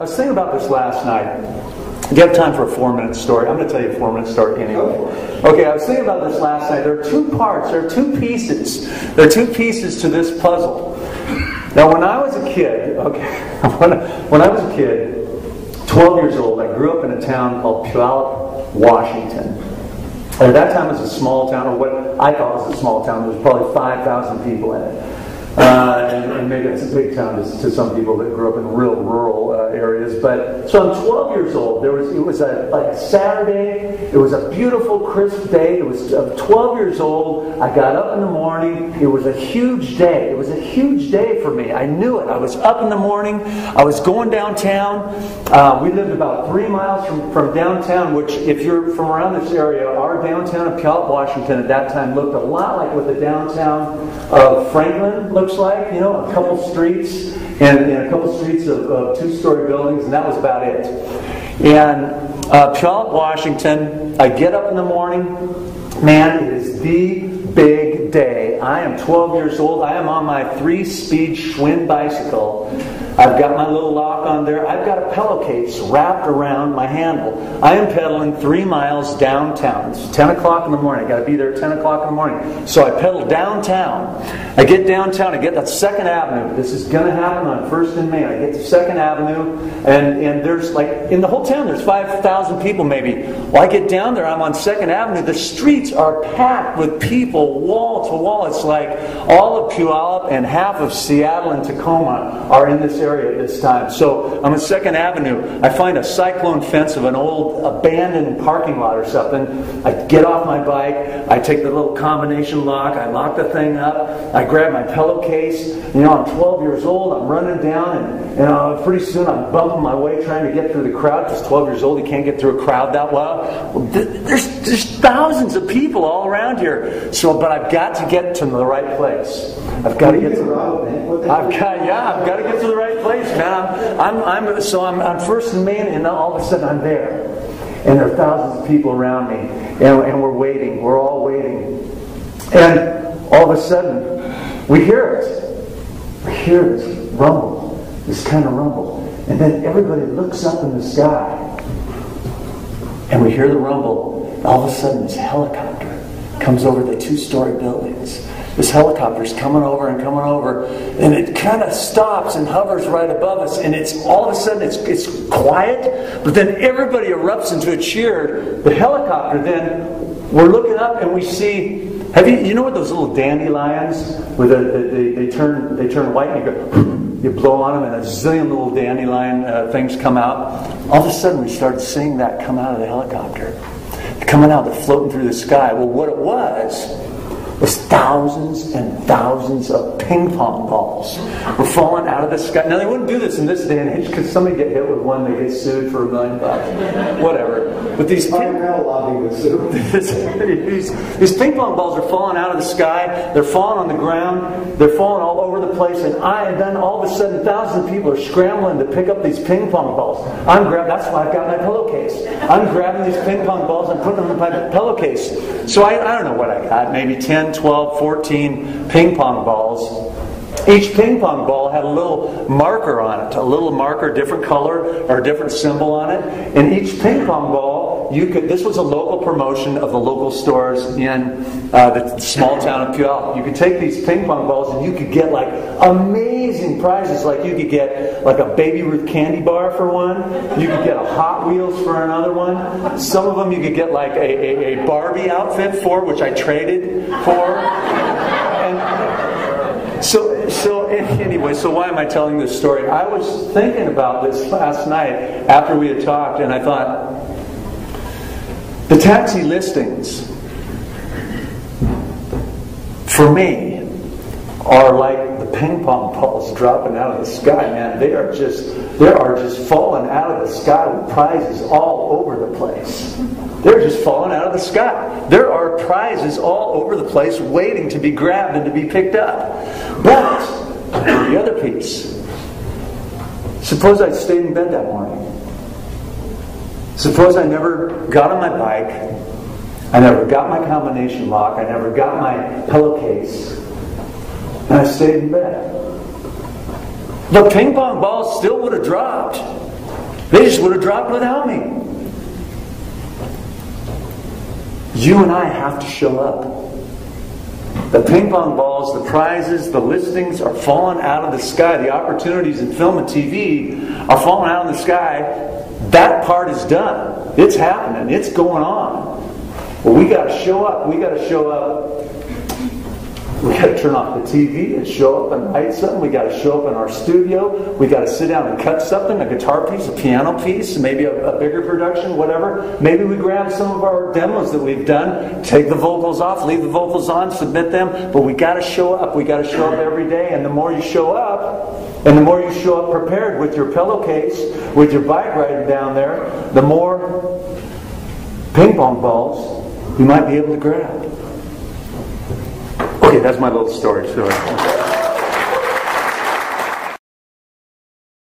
I was thinking about this last night. Do you have time for a 4-minute story? I'm going to tell you a 4-minute story anyway. Okay, I was thinking about this last night. There are two parts. There are two pieces. There are two pieces to this puzzle. Now, when I was a kid, when I was a kid, 12 years old, I grew up in a town called Puyallup, Washington. And at that time, it was a small town, or what I thought was a small town. There was probably 5,000 people in it. And maybe it's a big town to some people that grew up in real rural areas. But so I'm 12 years old. It was like a Saturday. It was a beautiful, crisp day. It was 12 years old. I got up in the morning. It was a huge day. It was a huge day for me. I knew it. I was up in the morning. I was going downtown. We lived about 3 miles from downtown, which if you're from around this area, our downtown of Puyallup, Washington at that time looked a lot like what the downtown of Franklin looks like, you know, a couple streets and a couple streets of 2-story buildings, and that was about it. And Puyallup, Washington, I get up in the morning, man, it is the big day. I am 12 years old. I am on my 3-speed Schwinn bicycle. I've got my little lock on there. I've got a pillowcase wrapped around my handle. I am pedaling 3 miles downtown. It's 10 o'clock in the morning. I've got to be there at 10 o'clock in the morning. So I pedal downtown. I get downtown. I get that 2nd Avenue. This is going to happen on 1st and Main. I get to 2nd Avenue, and there's like, in the whole town, there's 5,000 people maybe. Well, I get down there. I'm on 2nd Avenue. The streets are packed with people, wall to wall. It's like all of Puyallup and half of Seattle and Tacoma are in this area at this time. So I'm on 2nd Avenue. I find a cyclone fence of an old abandoned parking lot or something. I get off my bike. I take the little combination lock. I lock the thing up. I grab my pillowcase. You know, I'm 12 years old. I'm running down, and pretty soon I'm bumping my way trying to get through the crowd, because 12 years old, you can't get through a crowd that well. There's thousands of people all around here. So, but I've got to get to the right place. I've got to get to the I've got to get to the right place, man. I'm 1st and Main, and all of a sudden I'm there, and there are thousands of people around me, and we're waiting. We're all waiting, and all of a sudden we hear it. We hear this rumble, this kind of rumble, and then everybody looks up in the sky, and we hear the rumble. And all of a sudden, this helicopter comes over the 2-story buildings. This helicopter's coming over, and it kind of stops and hovers right above us, and it's all of a sudden it's quiet, but then everybody erupts into a cheer. The helicopter, then we're looking up and we see. You know what those little dandelions where they turn white, and you blow on them and a zillion little dandelion things come out. All of a sudden we started seeing that come out of the helicopter, coming out, floating through the sky. Well, what it was thousands and thousands of ping pong balls were falling out of the sky. Now, they wouldn't do this in this day and age, because somebody get hit with one, they get sued for $1 million. Whatever. But these ping pong balls are falling out of the sky. They're falling on the ground. They're falling all over the place. And then all of a sudden, thousands of people are scrambling to pick up these ping pong balls. That's why I've got my pillowcase. I'm grabbing these ping pong balls and putting them in my pillowcase. So I don't know what I got. Maybe 10, 12, 14 ping pong balls. Each ping pong ball had a little marker on it, a little marker, different color or a different symbol on it. And each ping pong ball, this was a local promotion of the local stores in the small town of Puyallup. You could take these ping pong balls and you could get like amazing prizes. Like you could get like a Baby Ruth candy bar for one. You could get a Hot Wheels for another one. Some of them you could get like a Barbie outfit for, which I traded for. And So why am I telling this story? I was thinking about this last night after we had talked, and I thought, the taxi listings for me are like the ping pong balls dropping out of the sky, man. They are just falling out of the sky with prizes all over the place. They're just falling out of the sky. There are prizes all over the place waiting to be grabbed and to be picked up. But the other piece, suppose I'd stayed in bed that morning. Suppose I never got on my bike. I never got my combination lock. I never got my pillowcase. And I stayed in bed. The ping pong ball still would have dropped. They just would have dropped without me. You and I have to show up. The ping pong balls, the prizes, the listings are falling out of the sky. The opportunities in film and TV are falling out of the sky. That part is done. It's happening. It's going on. But we got to show up. We got to show up. We got to turn off the TV and show up and write something. We got to show up in our studio. We got to sit down and cut something, a guitar piece, a piano piece, maybe a bigger production, whatever. Maybe we grab some of our demos that we've done, take the vocals off, leave the vocals on, submit them. But we got to show up. We got to show up every day. And the more you show up, and the more you show up prepared with your pillowcase, with your bike riding down there, the more ping pong balls you might be able to grab. Okay, that's my little story.